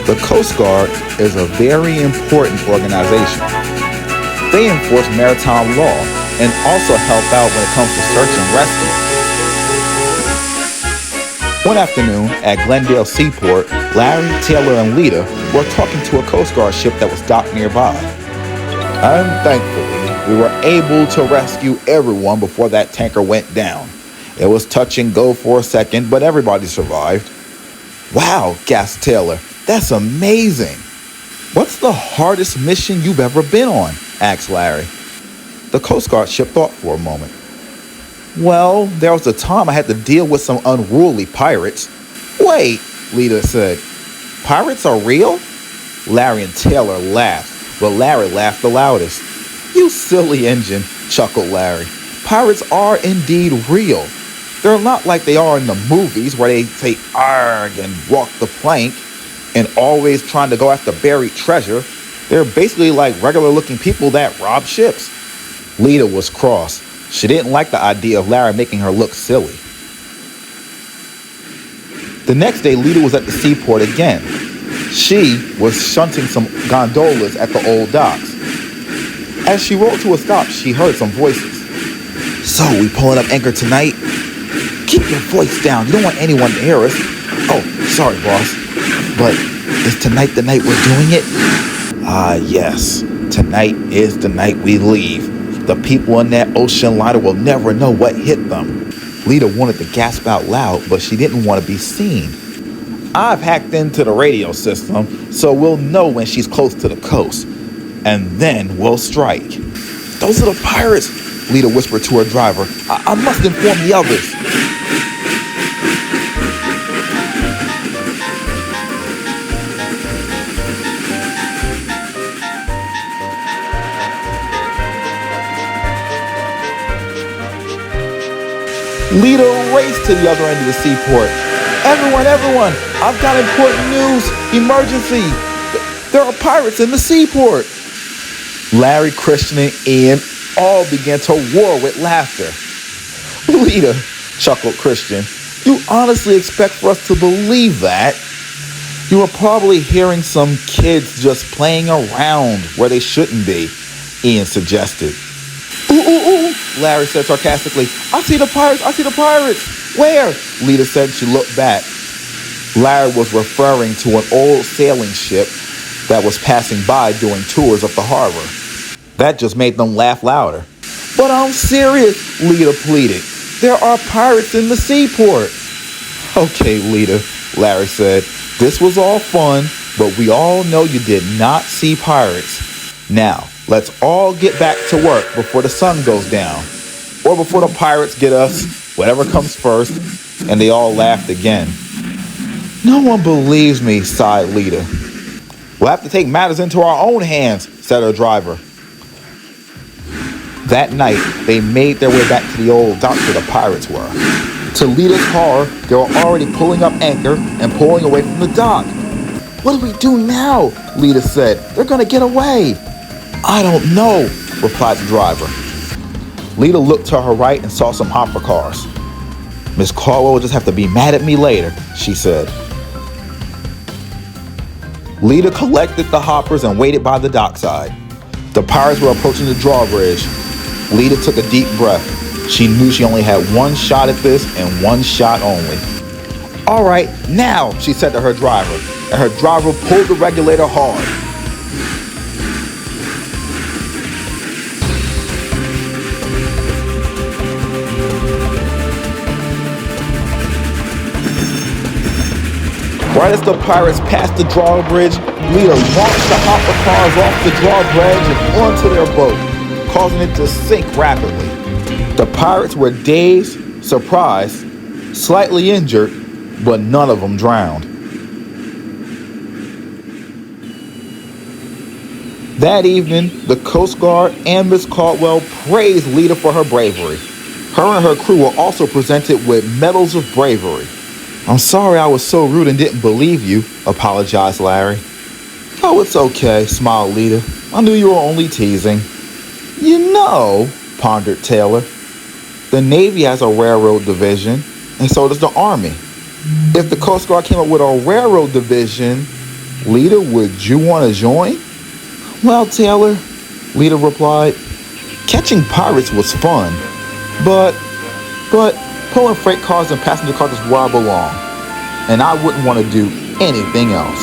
The Coast Guard is a very important organization. They enforce maritime law and also help out when it comes to search and rescue. One afternoon at Glendale Seaport, Larry, Taylor, and Lita were talking to a Coast Guard ship that was docked nearby. And thankfully, we were able to rescue everyone before that tanker went down. It was touch and go for a second, but everybody survived. Wow, gasped Taylor. That's amazing. What's the hardest mission you've ever been on? Asked Larry. The Coast Guard ship thought for a moment. Well, there was a time I had to deal with some unruly pirates. Wait, Lita said. Pirates are real? Larry and Taylor laughed, but Larry laughed the loudest. You silly engine, chuckled Larry. Pirates are indeed real. They're not like they are in the movies where they say arg and walk the plank and always trying to go after buried treasure. They're basically like regular looking people that rob ships. Lita was cross. She didn't like the idea of Larry making her look silly. The next day, Lita was at the seaport again. She was shunting some gondolas at the old docks. As she rolled to a stop, she heard some voices. So, we pulling up anchor tonight? Keep your voice down. You don't want anyone to hear us. Oh, sorry, boss. But is tonight the night we're doing it? Ah, yes. Tonight is the night we leave. The people in that ocean liner will never know what hit them. Lita wanted to gasp out loud, but she didn't want to be seen. I've hacked into the radio system, so we'll know when she's close to the coast. And then we'll strike. Those are the pirates, Lita whispered to her driver. I must inform the others. Lita raced to the other end of the seaport. Everyone, I've got important news. Emergency. There are pirates in the seaport. Larry, Christian, and Ian all began to roar with laughter. Lita, chuckled Christian, you honestly expect for us to believe that? You are probably hearing some kids just playing around where they shouldn't be, Ian suggested. Ooh, Larry said sarcastically. I see the pirates. Where? Lita said. She looked back. Larry was referring to an old sailing ship that was passing by doing tours of the harbor. That just made them laugh louder. But I'm serious, Lita pleaded. There are pirates in the seaport. Okay, Lita, Larry said. This was all fun, but we all know you did not see pirates. Now, let's all get back to work before the sun goes down. Or before the pirates get us, whatever comes first. And they all laughed again. No one believes me, sighed Lita. We'll have to take matters into our own hands, said her driver. That night, they made their way back to the old dock where the pirates were. To Lita's horror, they were already pulling up anchor and pulling away from the dock. What do we do now? Lita said. They're going to get away. I don't know, replied the driver. Lita looked to her right and saw some hopper cars. Miss Caldwell will just have to be mad at me later, she said. Lita collected the hoppers and waited by the dockside. The pirates were approaching the drawbridge. Lita took a deep breath. She knew she only had one shot at this and one shot only. All right, now, she said to her driver, and her driver pulled the regulator hard. Right as the pirates passed the drawbridge, Lita launched the hopper cars off the drawbridge and onto their boat, causing it to sink rapidly. The pirates were dazed, surprised, slightly injured, but none of them drowned. That evening, the Coast Guard and Miss Caldwell praised Lita for her bravery. Her and her crew were also presented with medals of bravery. "I'm sorry I was so rude and didn't believe you," apologized Larry. "Oh, it's okay," smiled Lita. "I knew you were only teasing." "You know," pondered Taylor, "the Navy has a railroad division, and so does the Army. If the Coast Guard came up with a railroad division, Lita, would you want to join?" "Well, Taylor," Lita replied, "catching pirates was fun, but pulling freight cars and passenger cars is where I belong, and I wouldn't want to do anything else."